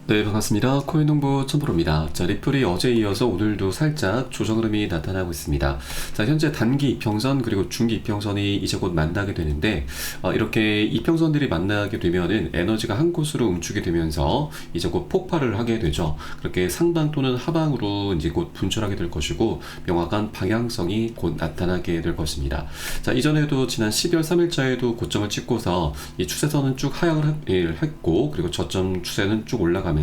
네, 반갑습니다. 코인농부 천프로입니다. 자, 리플이 어제에 이어서 오늘도 살짝 조정 흐름이 나타나고 있습니다. 자, 현재 단기 이평선 그리고 중기 이평선이 이제 곧 만나게 되는데, 이렇게 이평선들이 만나게 되면은 에너지가 한 곳으로 움츠게 되면서 이제 곧 폭발을 하게 되죠. 그렇게 상방 또는 하방으로 이제 곧 분출하게 될 것이고, 명확한 방향성이 곧 나타나게 될 것입니다. 자, 이전에도 지난 12월 3일자에도 고점을 찍고서 이 추세선은 쭉 하향을 했고, 그리고 저점 추세는 쭉 올라가면서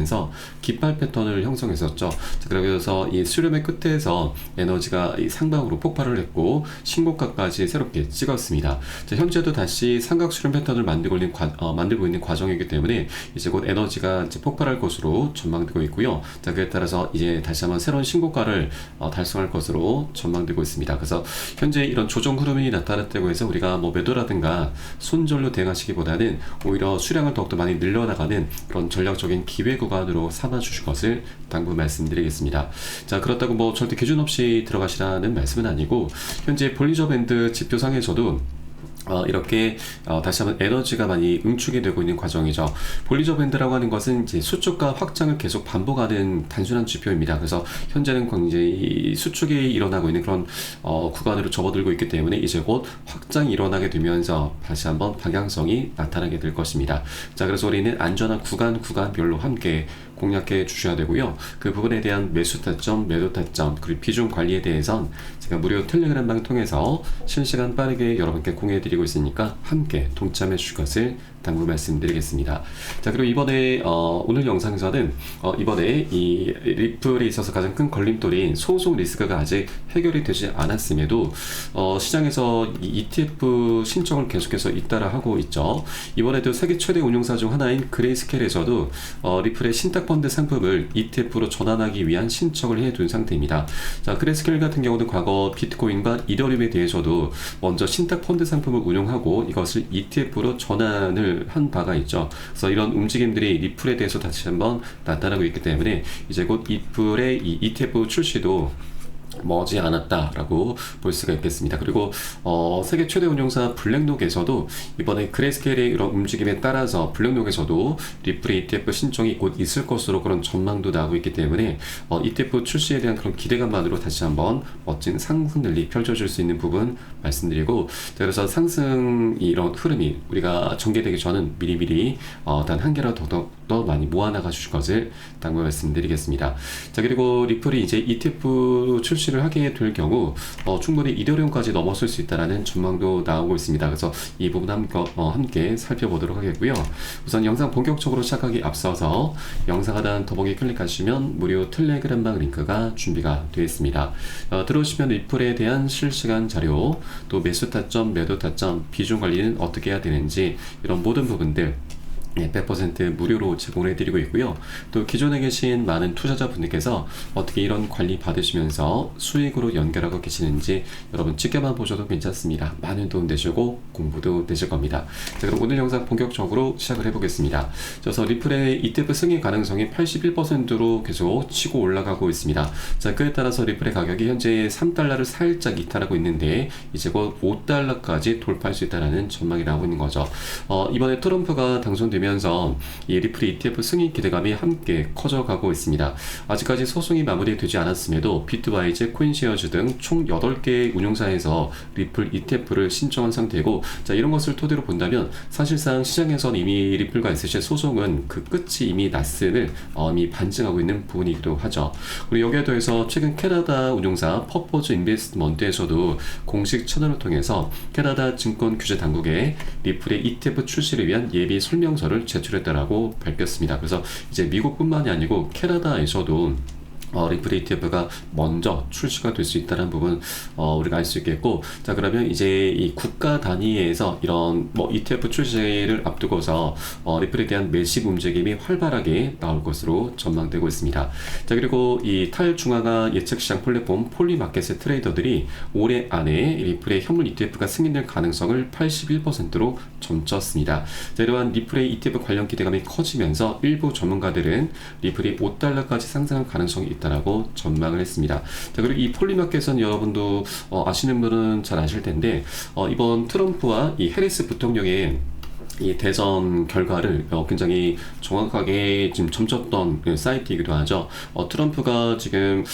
깃발 패턴을 형성했었죠. 자, 그래서 이 수렴의 끝에서 에너지가 이 상방으로 폭발을 했고 신고가까지 새롭게 찍었습니다. 자, 현재도 다시 삼각 수렴 패턴을 만들고 있는 과정이기 때문에 이제 곧 에너지가 이제 폭발할 것으로 전망되고 있고요. 자, 그에 따라서 이제 다시 한번 새로운 신고가를 달성할 것으로 전망되고 있습니다. 그래서 현재 이런 조정 흐름이 나타났다고 해서 우리가 뭐 매도라든가 손절로 대응하시기보다는 오히려 수량을 더욱더 많이 늘려나가는 그런 전략적인 기회 구간으로 삼아 주실 것을 당부 말씀드리겠습니다. 자, 그렇다고 뭐 절대 기준 없이 들어가시라는 말씀은 아니고, 현재 볼리저 밴드 지표상에서도 이렇게 다시 한번 에너지가 많이 응축이 되고 있는 과정이죠. 볼리저 밴드라고 하는 것은 이제 수축과 확장을 계속 반복하는 단순한 지표입니다. 그래서 현재는 이제 수축이 일어나고 있는 그런 구간으로 접어들고 있기 때문에 이제 곧 확장이 일어나게 되면서 다시 한번 방향성이 나타나게 될 것입니다. 자, 그래서 우리는 안전한 구간별로 함께 공략해 주셔야 되고요. 그 부분에 대한 매수 타점, 매도 타점, 그리고 비중 관리에 대해선 제가 무료 텔레그램방 통해서 실시간 빠르게 여러분께 공유해드리고 있으니까 함께 동참해 주실 것을 당부 말씀드리겠습니다. 자, 그리고 이번에 오늘 영상에서는 이번에 이 리플에 있어서 가장 큰 걸림돌인 소송 리스크가 아직 해결이 되지 않았음에도 시장에서 이 ETF 신청을 계속해서 잇따라 하고 있죠. 이번에도 세계 최대 운용사 중 하나인 그레이스켈에서도 리플의 신탁펀드 상품을 ETF로 전환하기 위한 신청을 해둔 상태입니다. 자, 그레이스켈 같은 경우는 과거 비트코인과 이더리움에 대해서도 먼저 신탁펀드 상품을 운용하고 이것을 ETF로 전환을 한 바가 있죠. 그래서 이런 움직임들이 리플에 대해서 다시 한번 나타나고 있기 때문에 이제 곧 리플의 이 ETF 출시도 머지 않았다라고 볼 수가 있겠습니다. 그리고 세계 최대 운용사 블랙록에서도 이번에 그레이스켈의 이런 움직임에 따라서 블랙록에서도 리플의 ETF 신청이 곧 있을 것으로 그런 전망도 나오고 있기 때문에 ETF 출시에 대한 그런 기대감만으로 다시 한번 멋진 상승률이 펼쳐질 수 있는 부분 말씀드리고, 그래서 상승 이런 흐름이 우리가 전개되기 전은 미리미리 단 한 개라도 더 많이 모아나가 주실 것을 당부 말씀드리겠습니다. 자, 그리고 리플이 이제 ETF 출시를 하게 될 경우 충분히 이더리움까지 넘어설 수 있다라는 전망도 나오고 있습니다. 그래서 이 부분 함께 살펴보도록 하겠고요. 우선 영상 본격적으로 시작하기 앞서서 영상 하단 더보기 클릭하시면 무료 텔레그램방 링크가 준비가 되어 있습니다. 들어오시면 리플에 대한 실시간 자료, 또 매수 타점, 매도 타점, 비중 관리는 어떻게 해야 되는지 이런 모든 부분들 100% 무료로 제공을 해드리고 있고요. 또 기존에 계신 많은 투자자분들께서 어떻게 이런 관리 받으시면서 수익으로 연결하고 계시는지 여러분 지켜만 보셔도 괜찮습니다. 많은 도움 되시고 공부도 되실 겁니다. 자, 그럼 오늘 영상 본격적으로 시작을 해보겠습니다. 그래서 리플의 ETF 승인 가능성이 81%로 계속 치고 올라가고 있습니다. 자, 그에 따라서 리플의 가격이 현재 3달러를 살짝 이탈하고 있는데 이제 곧 5달러까지 돌파할 수 있다는 전망이 나오고 있는 거죠. 이번에 트럼프가 당선되면 이 리플 ETF 승인 기대감이 함께 커져가고 있습니다. 아직까지 소송이 마무리되지 않았음에도 비트와이즈, 코인시어즈 등 총 8개 운용사에서 리플 ETF를 신청한 상태고, 자, 이런 것을 토대로 본다면 사실상 시장에선 이미 리플과 있으실 소송은 그 끝이 이미 났음을 이미 반증하고 있는 부분이기도 하죠. 그리고 여기에 더해서 최근 캐나다 운용사 퍼포즈 인베스트먼트에서도 공식 채널을 통해서 캐나다 증권 규제 당국에 리플의 ETF 출시를 위한 예비 설명서를 제출했다라고 밝혔습니다. 그래서 이제 미국뿐만이 아니고 캐나다에서도 리플 ETF가 먼저 출시가 될 수 있다는 부분 우리가 알 수 있겠고, 자, 그러면 이제 이 국가 단위에서 이런 ETF 출시를 앞두고서 리플에 대한 매집 움직임이 활발하게 나올 것으로 전망되고 있습니다. 자, 그리고 이 탈중앙화 예측시장 플랫폼 폴리마켓의 트레이더들이 올해 안에 리플의 현물 ETF가 승인될 가능성을 81%로 점쳤습니다. 자, 이러한 리플의 ETF 관련 기대감이 커지면서 일부 전문가들은 리플이 5달러까지 상승할 가능성이 있다라고 전망을 했습니다. 자, 그리고 이 폴리마켓은 여러분도 아시는 분은 잘 아실 텐데 이번 트럼프와 이 해리스 부통령의 이 대선 결과를 굉장히 정확하게 지금 점쳤던 사이트이기도 하죠. 트럼프가 지금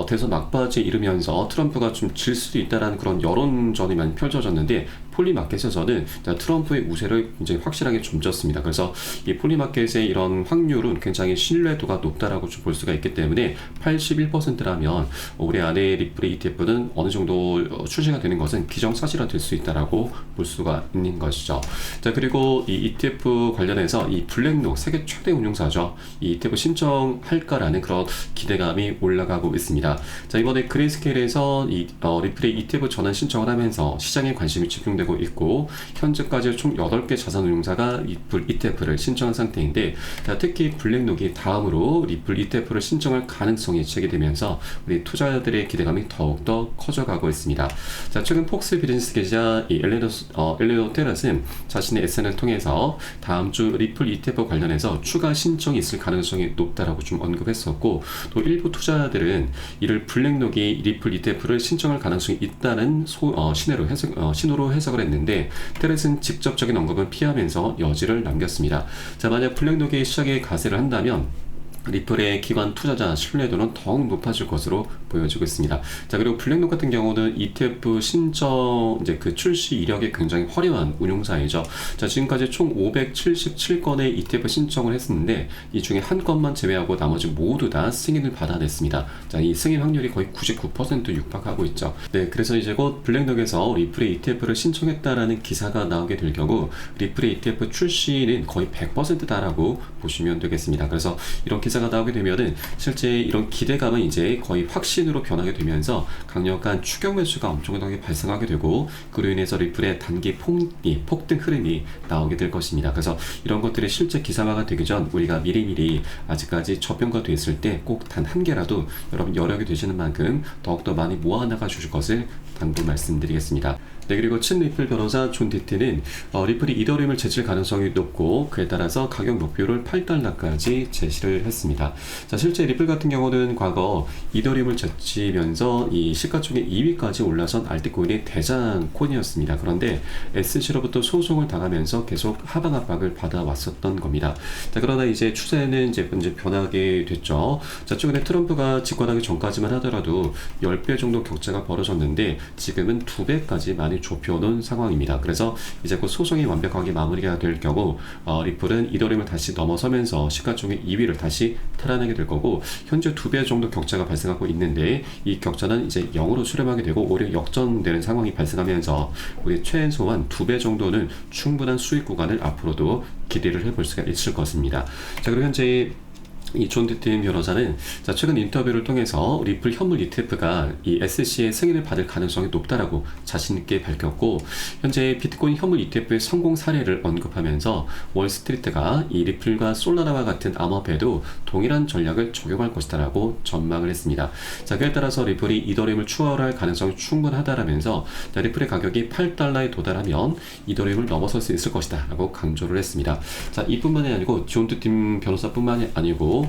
대선 막바지에 이르면서 트럼프가 좀 질 수도 있다라는 그런 여론전이 많이 펼쳐졌는데, 폴리마켓에서는 트럼프의 우세를 굉장히 확실하게 점쳤습니다. 그래서 이 폴리마켓의 이런 확률은 굉장히 신뢰도가 높다라고 좀 볼 수가 있기 때문에 81%라면 올해 안에 리플의 ETF는 어느 정도 출시가 되는 것은 기정사실화 될 수 있다라고 볼 수가 있는 것이죠. 자, 그리고 이 ETF 관련해서 이 블랙록 세계 최대 운용사죠. 이 ETF 신청할까라는 그런 기대감이 올라가고 있습니다. 자, 이번에 그레이스케일에서 이 리플의 ETF 전환 신청을 하면서 시장에 관심이 집중되고 있고, 현재까지 총 8개 자산 운용사가 리플 ETF를 신청한 상태인데, 자, 특히 블랙록이 다음으로 리플 ETF를 신청할 가능성이 제기되면서 우리 투자자들의 기대감이 더욱더 커져가고 있습니다. 자, 최근 폭스 비즈니스 기자 이 엘레노 테라스는 자신의 SNS를 통해서 다음 주 리플 ETF 관련해서 추가 신청이 있을 가능성이 높다라고 좀 언급했었고, 또 일부 투자자들은 이를 블랙록이 리플 ETF를 신청할 가능성이 있다는 신호로 해석을 했는데, 테라스는 직접적인 언급은 피하면서 여지를 남겼습니다. 자, 만약 블랙록이 시장에 가세를 한다면 리플의 기관 투자자 신뢰도는 더욱 높아질 것으로 보여지고 있습니다. 자, 그리고 블랙록 같은 경우는 ETF 신청 이제 그 출시 이력이 굉장히 화려한 운용사이죠. 자, 지금까지 총 577건의 ETF 신청을 했었는데, 이 중에 한 건만 제외하고 나머지 모두 다 승인을 받아냈습니다. 자, 이 승인 확률이 거의 99% 육박하고 있죠. 네, 그래서 이제 곧 블랙록에서 리플의 ETF를 신청했다라는 기사가 나오게 될 경우 리플의 ETF 출시는 거의 100%다라고 보시면 되겠습니다. 그래서 이런 기사가 나오게 되면은 실제 이런 기대감은 이제 거의 확신으로 변하게 되면서 강력한 추격 매수가 엄청나게 발생하게 되고, 그로 인해서 리플의 단기 폭등 흐름이 나오게 될 것입니다. 그래서 이런 것들이 실제 기사화가 되기 전 우리가 미리미리 아직까지 저평가되어 있을 때 꼭 단 한 개라도 여러분 여력이 되시는 만큼 더욱더 많이 모아나가 주실 것을 당부 말씀드리겠습니다. 네, 그리고 친 리플 변호사 존 디트는 리플이 이더리움을 제칠 가능성이 높고, 그에 따라서 가격 목표를 $8까지 제시를 했습니다. 자, 실제 리플 같은 경우는 과거 이더리움을 제치면서 이 시가총액 2위까지 올라선 알트코인의 대장 코인이었습니다. 그런데 SC로부터 소송을 당하면서 계속 하방 압박을 받아왔었던 겁니다. 자, 그러나 이제 추세는 이제 변하게 됐죠. 자, 최근에 트럼프가 집권하기 전까지만 하더라도 10배 정도 격차가 벌어졌는데 지금은 2배까지 많이 좁혀놓은 상황입니다. 그래서 이제 곧 소송이 완벽하게 마무리가 될 경우 리플은 이더리움을 다시 넘어서면서 시가총액 2위를 다시 탈환하게 될 거고, 현재 2배 정도 격차가 발생하고 있는데 이 격차는 이제 0으로 수렴하게 되고 오히려 역전되는 상황이 발생하면서 우리 최소한 2배 정도는 충분한 수익 구간을 앞으로도 기대를 해볼 수가 있을 것입니다. 자, 그리고 현재 이 존 디트 변호사는 자, 최근 인터뷰를 통해서 리플 현물 ETF가 이 SEC의 승인을 받을 가능성이 높다라고 자신있게 밝혔고, 현재 비트코인 현물 ETF의 성공 사례를 언급하면서 월스트리트가 이 리플과 솔라나와 같은 암호화폐에도 동일한 전략을 적용할 것이다라고 전망을 했습니다. 자, 그에 따라서 리플이 이더리움을 추월할 가능성이 충분하다라면서 자, 리플의 가격이 $8에 도달하면 이더리움을 넘어설 수 있을 것이다 라고 강조를 했습니다. 자, 이뿐만이 아니고 존 디트 변호사뿐만이 아니고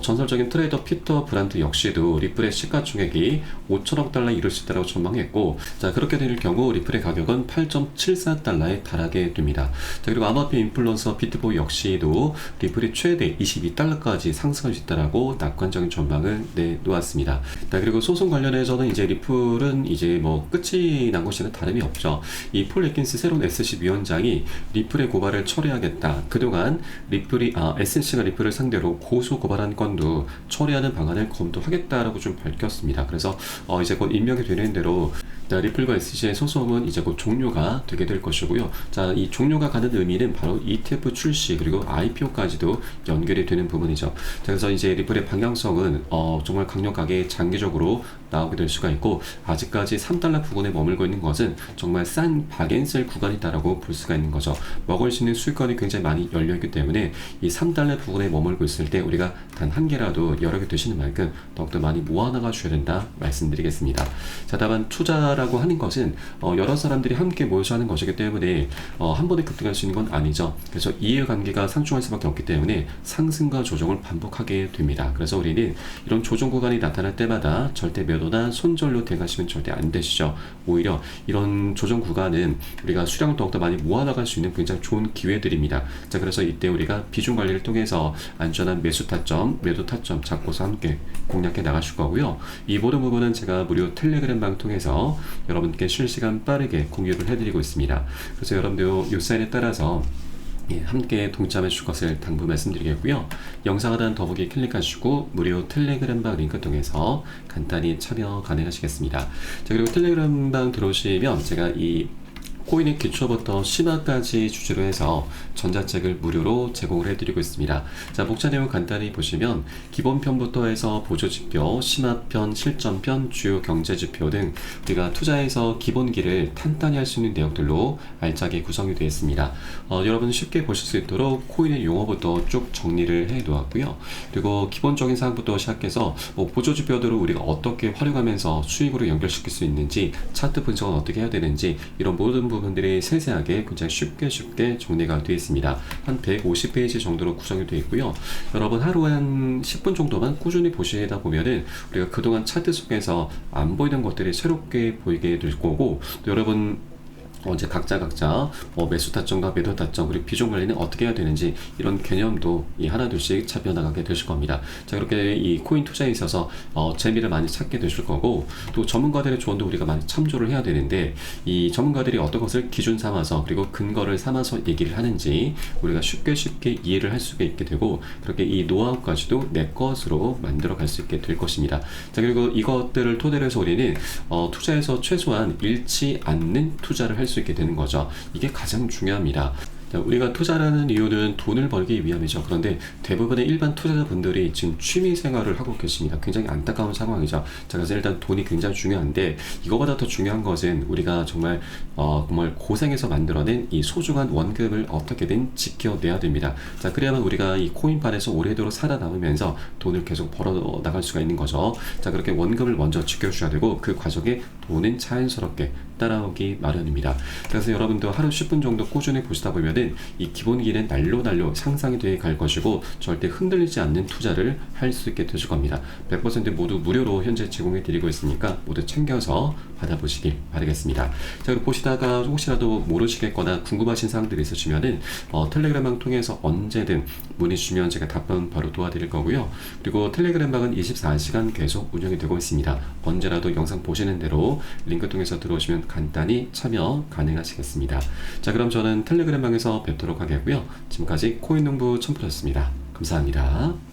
전설적인 트레이더 피터 브란트 역시도 리플의 시가총액이 $5천억 이를 수 있다고 전망했고, 자, 그렇게 될 경우 리플의 가격은 $8.74에 달하게 됩니다. 자, 그리고 암호화폐 인플루언서 비트보이 역시도 리플이 최대 $22까지 상승할 수 있다라고 낙관적인 전망을 내놓았습니다. 자, 그리고 소송 관련해서는 이제 리플은 이제 뭐 끝이 난 것이는 다름이 없죠. 이 폴 애킨스 새로운 SEC 위원장이 리플의 고발을 처리하겠다. 그동안 SEC가 리플을 상대로 고소 고발한 건도 처리하는 방안을 검토하겠다라고 좀 밝혔습니다. 그래서 이제 곧 임명이 되는 대로 자, 리플과 SEC의 소송은 이제 곧 종료가 되게 될 것이고요. 자, 이 종료가 가는 의미는 바로 ETF 출시 그리고 IPO까지도 연결이 되는 부분이죠. 자, 그래서 이제 리플의 방향성은 정말 강력하게 장기적으로 나오게 될 수가 있고, 아직까지 $3 부근에 머물고 있는 것은 정말 싼 박앤셀 구간이다라고 볼 수가 있는 거죠. 먹을 수 있는 수익권이 굉장히 많이 열려있기 때문에 이 $3 부근에 머물고 있을 때 우리가 목표가 단 한 개라도 여러 개 되시는 만큼 더욱더 많이 모아나가 주셔야 된다 말씀드리겠습니다. 자, 다만 투자라고 하는 것은 여러 사람들이 함께 모여서 하는 것이기 때문에 한 번에 급등할 수 있는 건 아니죠. 그래서 이해관계가 상충할 수밖에 없기 때문에 상승과 조정을 반복하게 됩니다. 그래서 우리는 이런 조정 구간이 나타날 때마다 절대 매도나 손절로 대응하시면 절대 안 되시죠. 오히려 이런 조정 구간은 우리가 수량을 더욱더 많이 모아나갈 수 있는 굉장히 좋은 기회들입니다. 자, 그래서 이때 우리가 비중 관리를 통해서 안전한 매수 타점, 매도 타점 잡고서 함께 공략해 나가실 거고요. 이 모든 부분은 제가 무료 텔레그램방 통해서 여러분께 실시간 빠르게 공유를 해드리고 있습니다. 그래서 여러분들 이 사인에 따라서 함께 동참해 주실 것을 당부 말씀드리겠고요. 영상 하단 더보기 클릭하시고 무료 텔레그램방 링크 통해서 간단히 참여 가능하시겠습니다. 자, 그리고 텔레그램방 들어오시면 제가 이 코인의 기초부터 심화까지 주제로 해서 전자책을 무료로 제공을 해드리고 있습니다. 자, 목차 내용 간단히 보시면 기본편부터 해서 보조지표, 심화편, 실전편, 주요 경제지표 등 우리가 투자에서 기본기를 탄탄히 할 수 있는 내용들로 알차게 구성이 되어 있습니다. 여러분 쉽게 보실 수 있도록 코인의 용어부터 쭉 정리를 해 놓았고요. 그리고 기본적인 사항부터 시작해서 보조지표들을 우리가 어떻게 활용하면서 수익으로 연결시킬 수 있는지, 차트 분석은 어떻게 해야 되는지, 이런 모든 부분들이 세세하게 굉장히 쉽게 정리가 되어 있습니다. 한 150페이지 정도로 구성이 되어 있고요. 여러분 하루에 한 10분 정도만 꾸준히 보시다 보면은 우리가 그동안 차트 속에서 안 보이던 것들이 새롭게 보이게 될 거고, 또 여러분 이제 각자 매수 타점과 매도 타점 그리고 비중 관리는 어떻게 해야 되는지 이런 개념도 하나둘씩 잡혀 나가게 되실 겁니다. 자, 그렇게 이 코인 투자에 있어서 재미를 많이 찾게 되실 거고, 또 전문가들의 조언도 우리가 많이 참조를 해야 되는데, 이 전문가들이 어떤 것을 기준 삼아서 그리고 근거를 삼아서 얘기를 하는지 우리가 쉽게 이해를 할 수가 있게 되고, 그렇게 이 노하우까지도 내 것으로 만들어 갈 수 있게 될 것입니다. 자, 그리고 이것들을 토대로 해서 우리는 투자에서 최소한 잃지 않는 투자를 할 수 있게 되는 거죠. 이게 가장 중요합니다. 우리가 투자라는 이유는 돈을 벌기 위함이죠. 그런데 대부분의 일반 투자자분들이 지금 취미 생활을 하고 계십니다. 굉장히 안타까운 상황이죠. 자, 그래서 일단 돈이 굉장히 중요한데, 이거보다 더 중요한 것은 우리가 정말 고생해서 만들어낸 이 소중한 원금을 어떻게든 지켜내야 됩니다. 자, 그래야만 우리가 이 코인판에서 오래도록 살아남으면서 돈을 계속 벌어 나갈 수가 있는 거죠. 자, 그렇게 원금을 먼저 지켜주셔야 되고, 그 과정에 돈은 자연스럽게 따라오기 마련입니다. 그래서 여러분도 하루 10분 정도 꾸준히 보시다 보면 이 기본기는 날로 향상이 되어 갈 것이고, 절대 흔들리지 않는 투자를 할 수 있게 되실 겁니다. 100% 모두 무료로 현재 제공해 드리고 있으니까 모두 챙겨서 받아보시길 바라겠습니다. 자, 그리고 보시다가 혹시라도 모르시겠거나 궁금하신 사항들이 있으시면은 텔레그램방 통해서 언제든 문의 주시면 제가 답변 바로 도와드릴 거고요. 그리고 텔레그램방은 24시간 계속 운영이 되고 있습니다. 언제라도 영상 보시는 대로 링크 통해서 들어오시면 간단히 참여 가능하시겠습니다. 자, 그럼 저는 텔레그램방에서 뵙도록 하겠고요. 지금까지 코인농부 첨프였습니다. 감사합니다.